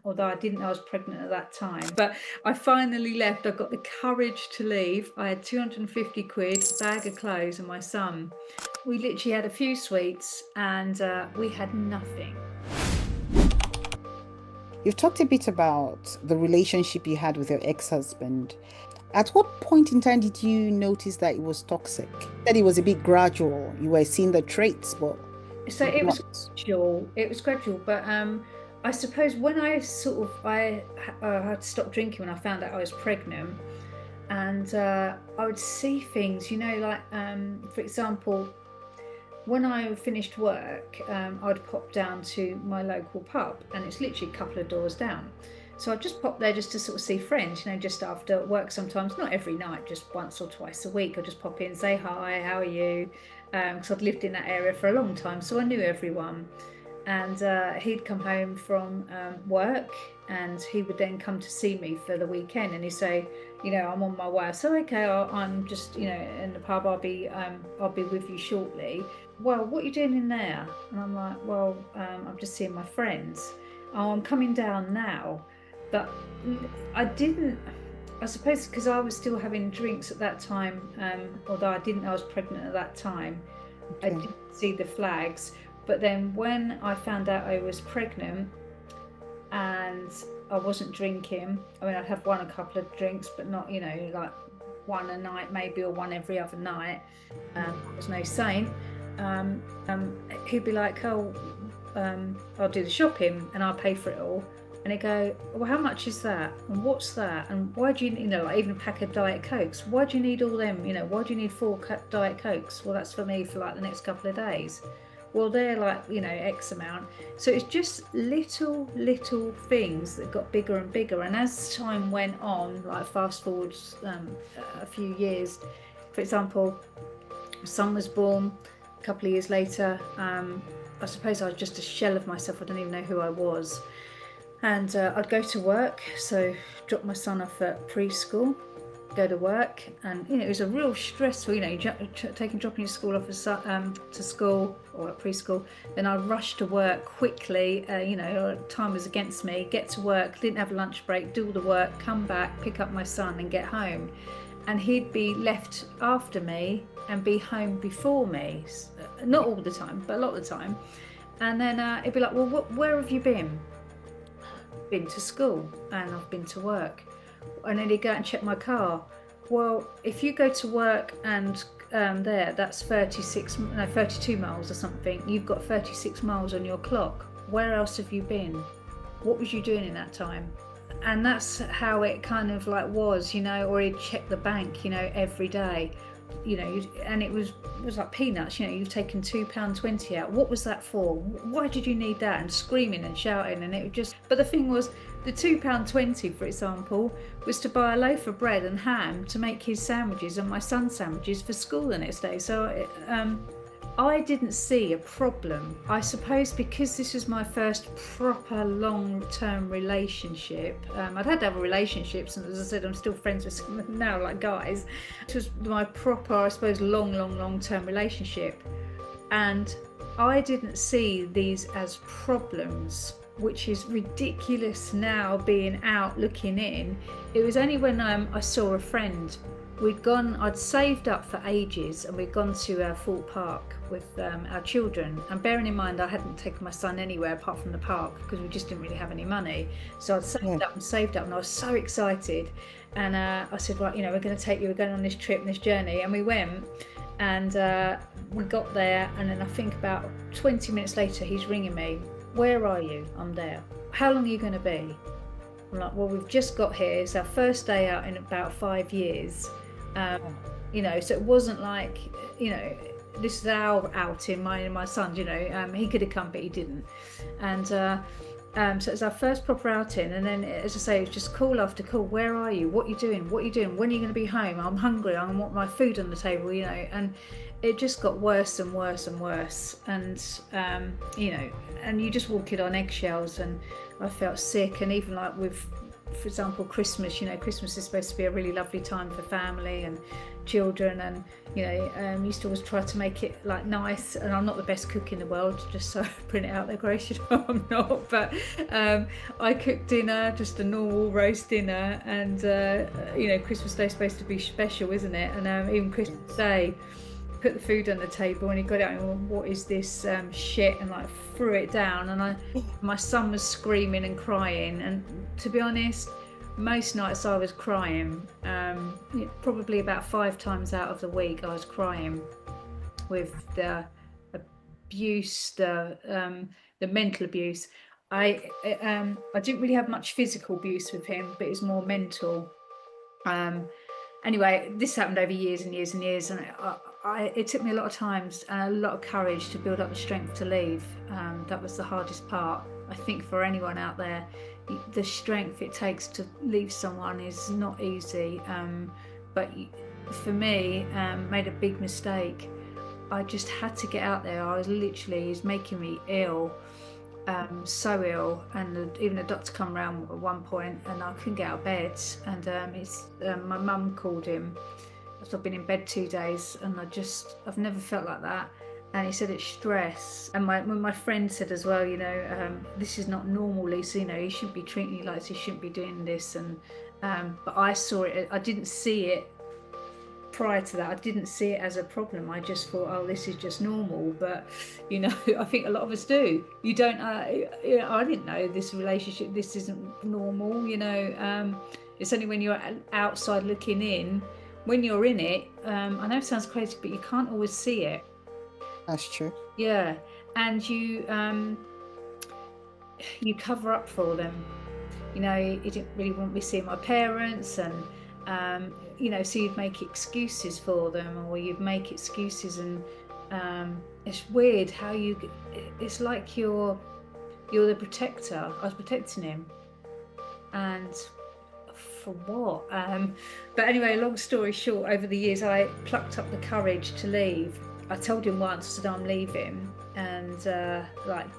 although I didn't know I was pregnant at that time. But I finally left. I got the courage to leave. I had 250 quid, a bag of clothes, and my son. We literally had a few sweets and we had nothing. You've talked a bit about the relationship you had with your ex-husband. At what point in time did you notice that it was toxic? That it was a bit gradual. You were seeing the traits, but So it was not. gradual. It was gradual, but I suppose when I had stopped drinking when I found out I was pregnant, and I would see things, like for example, when I finished work, I'd pop down to my local pub, and it's literally a couple of doors down. So I'd just pop there just to sort of see friends, just after work sometimes, not every night, just once or twice a week. I'd just pop in, say hi, how are you? Because I'd lived in that area for a long time, so I knew everyone. And he'd come home from work, and he would then come to see me for the weekend, and he'd say, I'm on my way. So okay, I'm just in the pub. I'll be with you shortly. Well, what are you doing in there? And I'm like, well, I'm just seeing my friends. Oh, I'm coming down now. But I didn't, I suppose because I was still having drinks at that time, although I didn't know I was pregnant at that time, I Okay. didn't see the flags. But then when I found out I was pregnant and I wasn't drinking, I mean, I'd have one a couple of drinks, but not, like one a night maybe, or one every other night. I was no saint. Um, he'd be like, oh, I'll do the shopping and I'll pay for it all. And he'd go, well, how much is that? And what's that? And why do you, like even a pack of Diet Cokes? Why do you need all them? Why do you need four Diet Cokes? Well, that's for me for like the next couple of days. Well, they're like, X amount. So it's just little things that got bigger and bigger. And as time went on, like fast forwards a few years, for example, son was born a couple of years later. I suppose I was just a shell of myself. I don't even know who I was. And I'd go to work, so drop my son off at preschool, go to work, and it was a real stressful. Dropping your school off to school or at preschool. Then I rushed to work quickly. Time was against me. Get to work, didn't have a lunch break, do all the work, come back, pick up my son, and get home. And he'd be left after me and be home before me. Not all the time, but a lot of the time. And then he'd be like, "Well, where have you been?" Been to school and I've been to work. And then he'd go out and check my car. Well, if you go to work and that's 32 miles or something, you've got 36 miles on your clock. Where else have you been? What was you doing in that time? And that's how it kind of like was, or he'd check the bank, every day. And it was like peanuts. You've taken £2.20 out. What was that for? Why did you need that? And screaming and shouting, and it would just. But the thing was, the £2.20, for example, was to buy a loaf of bread and ham to make his sandwiches and my son's sandwiches for school the next day. So I didn't see a problem. I suppose because this was my first proper long-term relationship. I'd had other relationships, and as I said, I'm still friends with some now, like guys. It was my proper, I suppose, long-term relationship. And I didn't see these as problems, which is ridiculous now being out looking in. It was only when I saw a friend. I'd saved up for ages, and we'd gone to Fort Park with our children. And bearing in mind, I hadn't taken my son anywhere apart from the park because we just didn't really have any money. So I'd Yeah. saved up, and I was so excited. And I said, right, we're going to take you, we're going on this trip, and this journey. And we went, and we got there. And then I think about 20 minutes later, he's ringing me. Where are you? I'm there. How long are you going to be? I'm like, well, we've just got here. It's our first day out in about 5 years. So it wasn't like, this is our outing, mine and my son's, he could have come, but he didn't. And so it was our first proper outing. And then, as I say, it was just call after call. Where are you? What are you doing? What are you doing? When are you going to be home? I'm hungry. I want my food on the table, and it just got worse and worse and worse. And, and you just walk it on eggshells, and I felt sick. And even like with, for example, Christmas, Christmas is supposed to be a really lovely time for family, and children, and used to always try to make it like nice. And I'm not the best cook in the world, just so I print it out there, Grace, I'm not. But I cooked dinner, just a normal roast dinner, and Christmas Day's supposed to be special, isn't it? And even Christmas Day, put the food on the table, and he got out and went, what is this shit, and like threw it down. And my son was screaming and crying, and to be honest, most nights I was crying. Probably about 5 times out of the week I was crying with the abuse, the mental abuse. I didn't really have much physical abuse with him, but it was more mental. Anyway, this happened over years and years and years, and it took me a lot of times and a lot of courage to build up the strength to leave. That was the hardest part. I think for anyone out there, the strength it takes to leave someone is not easy. But for me, made a big mistake. I just had to get out there. I was literally, it's making me ill. So ill, and even the doctor come around at one point, and I couldn't get out of bed. And my mum called him. So I've been in bed 2 days, and I've never felt like that. And he said it's stress. And my friend said as well, this is not normal, Lisa. You shouldn't be treating you like this. You shouldn't be doing this. And but I saw it. I didn't see it prior to that. I didn't see it as a problem. I just thought, oh, this is just normal. But I think a lot of us do. You don't. I didn't know this relationship. This isn't normal. It's only when you're outside looking in. When you're in it, I know it sounds crazy, but you can't always see it. That's true. Yeah, and you cover up for them. You didn't really want me seeing my parents, and so you'd make excuses for them, or you'd make excuses, and it's weird how it's like you're the protector. I was protecting him, and for what? But anyway, long story short, over the years I plucked up the courage to leave. I told him once, I said I'm leaving, and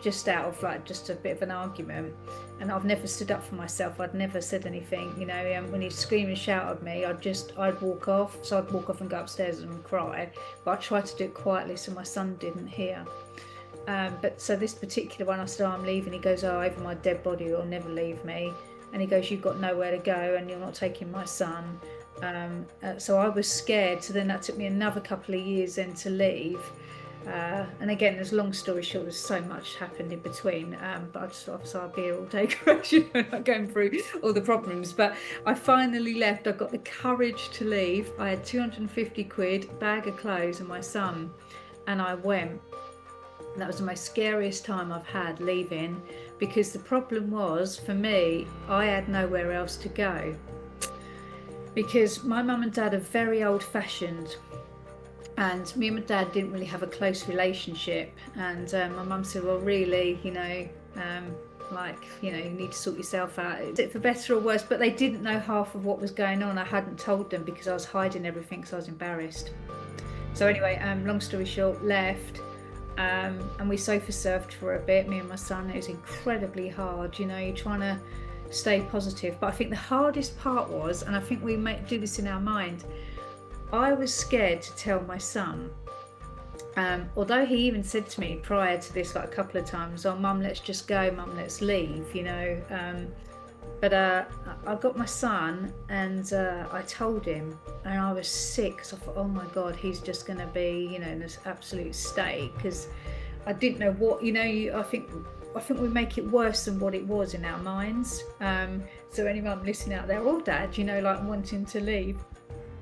just out of just a bit of an argument, and I've never stood up for myself. I'd never said anything. When he'd scream and shout at me, I'd walk off. So I'd walk off and go upstairs and cry, but I tried to do it quietly so my son didn't hear. But so this particular one, I said, I'm leaving. He goes, oh, over my dead body, you'll never leave me. And he goes, you've got nowhere to go, and you're not taking my son. So I was scared. So then that took me another couple of years then to leave. And again, there's long story short, there's so much happened in between. But I'll be here all day, not going through all the problems. But I finally left. I got the courage to leave. I had 250 quid, bag of clothes, and my son, and I went. And that was the most scariest time I've had leaving, because the problem was, for me, I had nowhere else to go. Because my mum and dad are very old-fashioned, and me and my dad didn't really have a close relationship. And my mum said, well, really, you need to sort yourself out. Is it for better or worse? But they didn't know half of what was going on. I hadn't told them because I was hiding everything because I was embarrassed. So anyway, long story short, left. And we sofa surfed for a bit, me and my son. It was incredibly hard. You're trying to stay positive, but I think the hardest part was, and I think we might do this in our mind, I was scared to tell my son, although he even said to me prior to this a couple of times, oh mum, let's just go, mum, let's leave, but I got my son, and I told him, and I was sick because I thought, oh my god, he's just going to be in this absolute state, because I didn't know what, I think we make it worse than what it was in our minds. So any mum listening out there, or dad, wanting to leave,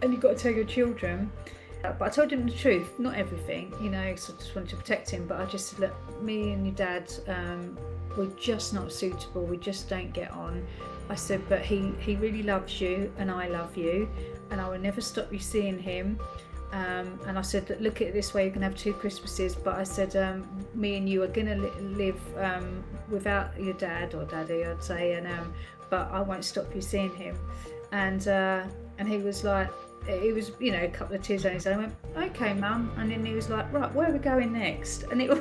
and you've got to tell your children. But I told him the truth, not everything, because I just wanted to protect him. But I just said, look, me and your dad, we're just not suitable. We just don't get on. I said, but he really loves you, and I love you, and I will never stop you seeing him. And I said, look at it this way, you can have 2 Christmases, but I said, me and you are going to live without your dad, or daddy, I'd say, and but I won't stop you seeing him. And he was like, it was, a couple of tears on his eye. I went, okay, mum. And then he was like, right, where are we going next? And it was,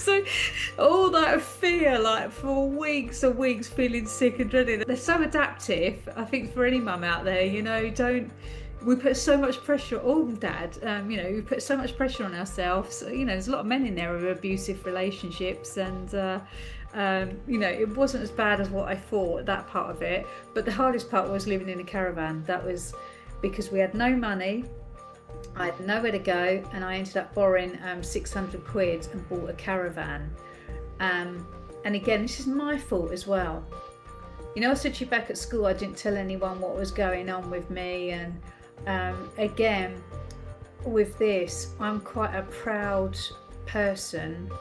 so all that fear, for weeks and weeks, feeling sick and dreading. They're so adaptive, I think, for any mum out there, don't we put so much pressure on Dad. We put so much pressure on ourselves. There's a lot of men in there with abusive relationships, and it wasn't as bad as what I thought, that part of it. But the hardest part was living in a caravan. That was because we had no money. I had nowhere to go, and I ended up borrowing 600 quid and bought a caravan. And again, this is my fault as well. I said to you back at school, I didn't tell anyone what was going on with me. And again, with this, I'm quite a proud person,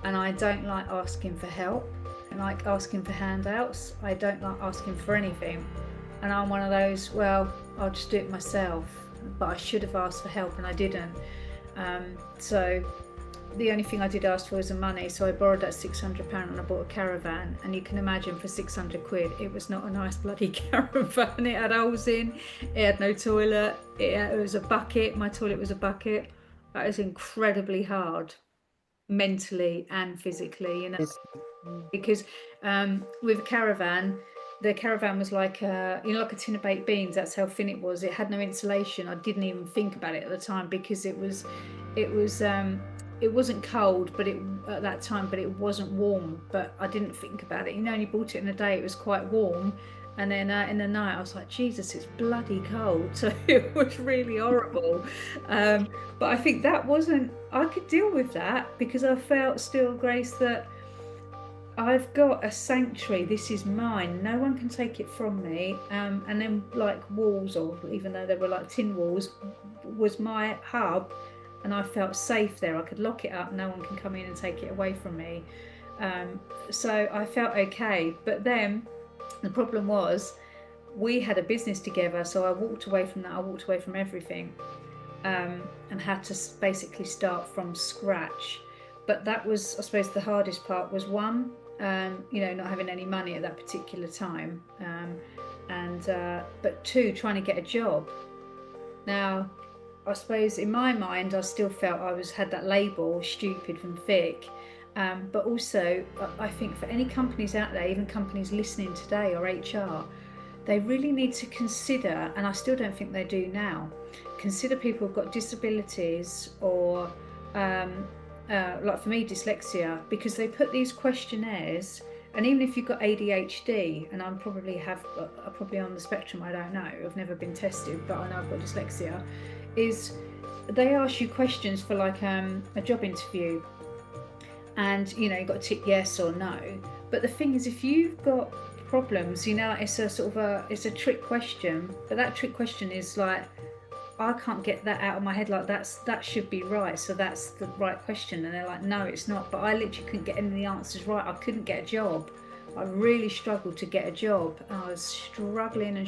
and I don't like asking for help. I like asking for handouts. I don't like asking for anything. And I'm one of those, well, I'll just do it myself. But I should have asked for help, and I didn't. So the only thing I did ask for was the money. So I borrowed that £600 and I bought a caravan. And you can imagine, for 600 quid, it was not a nice bloody caravan. It had holes in, it had no toilet, it was a bucket. My toilet was a bucket. That is incredibly hard, mentally and physically, because with a caravan, the caravan was like like a tin of baked beans. That's how thin it was. It had no insulation. I didn't even think about it at the time, because it wasn't cold, but at that time, but it wasn't warm. But I didn't think about it. Only bought it in a day. It was quite warm, and then in the night I was like, Jesus, it's bloody cold. So it was really horrible. But I think I could deal with that, because I felt still, Grace, that I've got a sanctuary. This is mine. No one can take it from me. And then, like, walls, or even though they were like tin walls, was my hub, and I felt safe there. I could lock it up. No one can come in and take it away from me. So I felt okay. But then the problem was, we had a business together. So I walked away from that. I walked away from everything, and had to basically start from scratch. But that was, I suppose, the hardest part was, one, not having any money at that particular time, but two, trying to get a job. Now, I suppose in my mind, I still felt I had that label, stupid and thick. But also, I think for any companies out there, even companies listening today, or HR, they really need to consider, and I still don't think they do now, consider people who've got disabilities, or like for me, dyslexia, because they put these questionnaires. And even if you've got ADHD, and I'm probably on the spectrum, I don't know, I've never been tested, but I know I've got dyslexia, is they ask you questions for like a job interview, and you've got to tick yes or no. But the thing is, if you've got problems, it's a sort of it's a trick question, but that trick question is like, I can't get that out of my head, like that should be right, so that's the right question. And they're like, no, it's not. But I literally couldn't get any of the answers right. I couldn't get a job. I really struggled to get a job. I was struggling,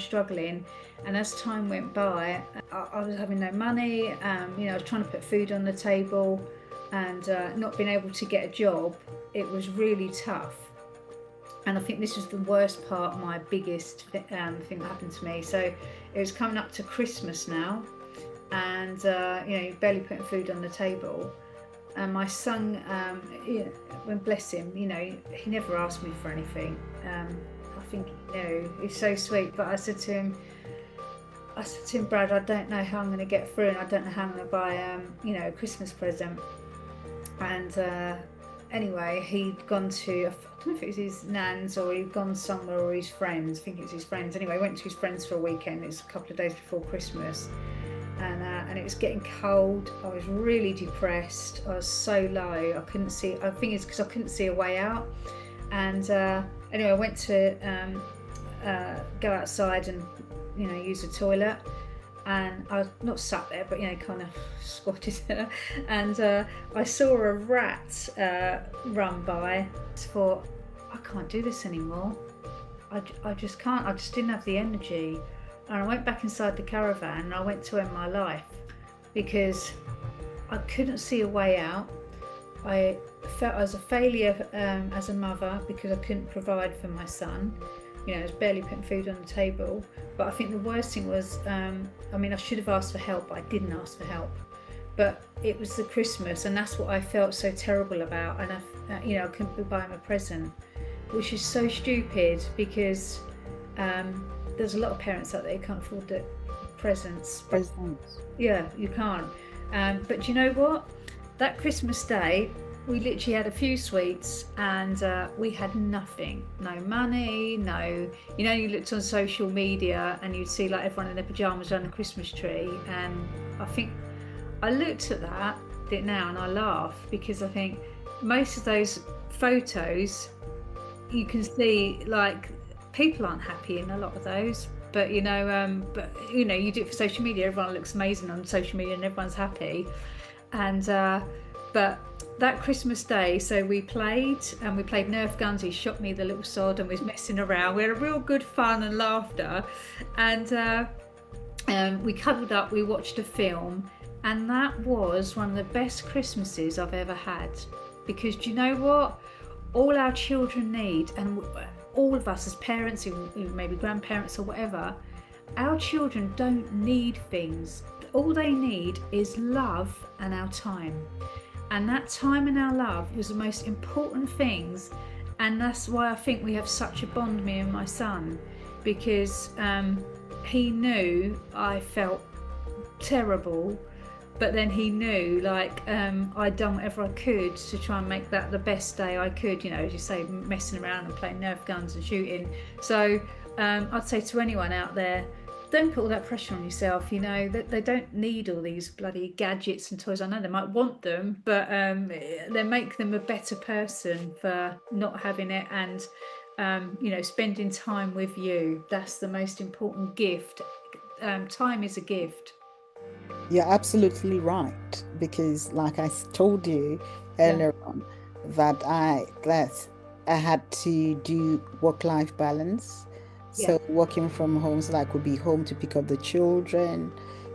and as time went by, I was having no money. I was trying to put food on the table, and not being able to get a job. It was really tough. And I think this was the worst part, my biggest thing that happened to me. So it was coming up to Christmas now, and barely putting food on the table. And my son, when bless him, he never asked me for anything. I think he's so sweet. But I said to him, Brad, I don't know how I'm going to get through, and I don't know how I'm going to buy a Christmas present. And anyway, he'd gone to, I don't know if it was his nan's, or he'd gone somewhere, or his friends. I think it was his friends. Anyway, he went to his friends for a weekend. It was a couple of days before Christmas. And it was getting cold. I was really depressed. I was so low. I couldn't see. I think it's because I couldn't see a way out. And anyway, I went to go outside and use the toilet. And I was not sat there, but kind of squatted there. And I saw a rat run by. I thought, I can't do this anymore. I just can't. I just didn't have the energy. And I went back inside the caravan, and I went to end my life, because I couldn't see a way out. I felt I was a failure as a mother, because I couldn't provide for my son. I was barely putting food on the table. But I think the worst thing was, I should have asked for help, but I didn't ask for help. But it was the Christmas, and that's what I felt so terrible about. And I couldn't buy him a present, which is so stupid, because there's a lot of parents out there who can't afford presents. Presents. Yeah, you can't. But do you know what? That Christmas Day, we literally had a few sweets, and we had nothing. No money, no. You looked on social media and you'd see like everyone in their pajamas around the Christmas tree. And I think I looked at it now, and I laugh, because I think most of those photos, you can see like people aren't happy in a lot of those. But you do it for social media. Everyone looks amazing on social media and everyone's happy. And but that Christmas Day, so we played Nerf guns. He shot me, the little sod, and was messing around. We had a real good fun and laughter, and we cuddled up, we watched a film, and that was one of the best Christmases I've ever had. Because do you know what? All our children need, and all of us as parents, maybe grandparents or whatever, our children don't need things. All they need is love and our time. And that time and our love was the most important things. And that's why I think we have such a bond, me and my son, because he knew I felt terrible, but then he knew I'd done whatever I could to try and make that the best day I could, as you say, messing around and playing Nerf guns and shooting. So I'd say to anyone out there, don't put all that pressure on yourself. That they don't need all these bloody gadgets and toys. I know they might want them, but they make them a better person for not having it. And spending time with you, that's the most important gift. Time is a gift. You're absolutely right, because like I told you earlier on, that I had to do work-life balance. So working from home, so that I could be home to pick up the children.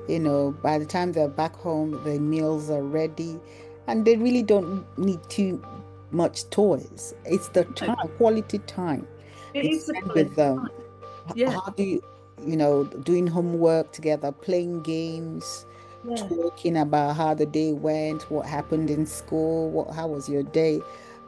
By the time they're back home, the meals are ready, and they really don't need too much toys. It's the time, quality time. It's with them. Yeah. How do you, doing homework together, playing games, talking about how the day went, what happened in school, how was your day.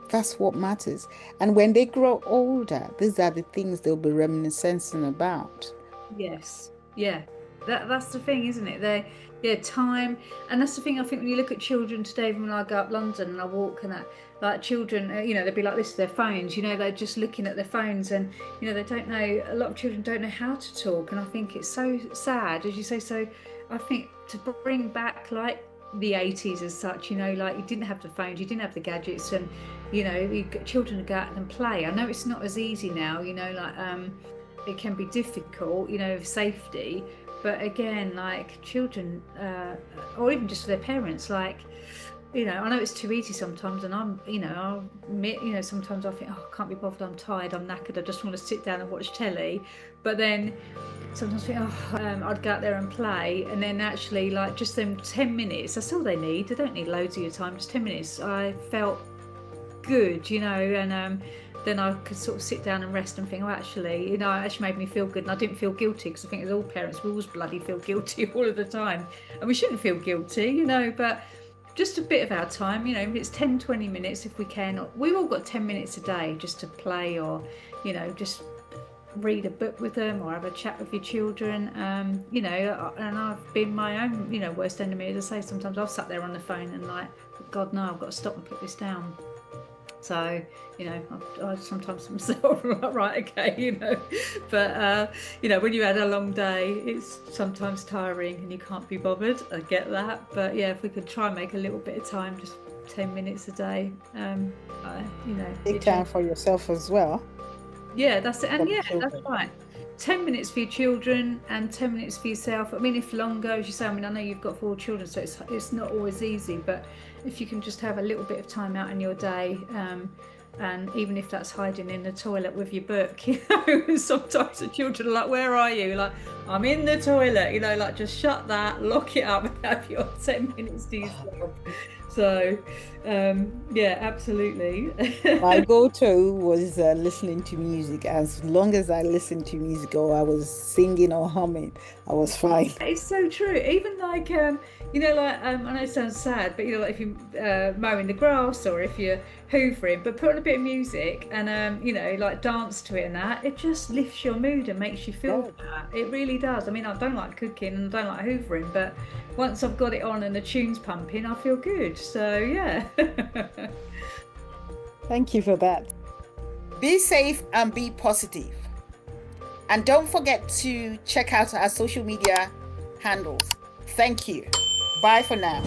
That's what matters. And when they grow older, these are the things they'll be reminiscing about. Yes. Yeah. That's the thing, isn't it? Time. And that's the thing, I think, when you look at children today, when I go up London and I walk, and that, like, children, they'd be like this to their phones, they're just looking at their phones, and, they don't know, a lot of children don't know how to talk. And I think it's so sad, as you say. So I think to bring back like the 80s as such, you didn't have the phones, you didn't have the gadgets, and children would go out and play. I know it's not as easy now, it can be difficult, of safety, but again, like, children, or even just for their parents, like, I know it's too easy sometimes, and I'll admit, sometimes I think, I can't be bothered, I'm tired, I'm knackered, I just want to sit down and watch telly. But then sometimes I think, I'd go out there and play, and then actually, like, just them 10 minutes, that's all they need. They don't need loads of your time, just 10 minutes. I felt good, and then I could sort of sit down and rest and think, actually, it actually made me feel good, and I didn't feel guilty, because I think as all parents, we always bloody feel guilty all of the time, and we shouldn't feel guilty, but just a bit of our time, if it's 10-20 minutes, if we can. We've all got 10 minutes a day just to play, or just read a book with them, or have a chat with your children, and I've been my own worst enemy. As I say, sometimes I've sat there on the phone and like, God, no, I've got to stop and put this down. So I sometimes myself, right, okay, but when you had a long day, it's sometimes tiring and you can't be bothered. I get that, but if we could try and make a little bit of time, just 10 minutes a day, take time for yourself as well. Yeah, that's it. And that's right. 10 minutes for your children and 10 minutes for yourself. I mean, if longer, as you say, I know you've got 4 children, so it's not always easy, but if you can just have a little bit of time out in your day, and even if that's hiding in the toilet with your book, sometimes the children are like, where are you? Like, I'm in the toilet, like, just shut that, lock it up, and have your 10 minutes to yourself. So, absolutely. My go-to was listening to music. As long as I listened to music, or I was singing or humming, I was fine. It's so true. Even like, I know it sounds sad, but like if you're mowing the grass, or if you're hoovering, but put on a bit of music and you know, like dance to it and that, it just lifts your mood and makes you feel Good. better. It really does. I mean, I don't like cooking and I don't like hoovering, but once I've got it on and the tune's pumping, I feel good. So yeah. Thank you for that. Be safe and be positive. And don't forget to check out our social media handles. Thank you. Bye for now.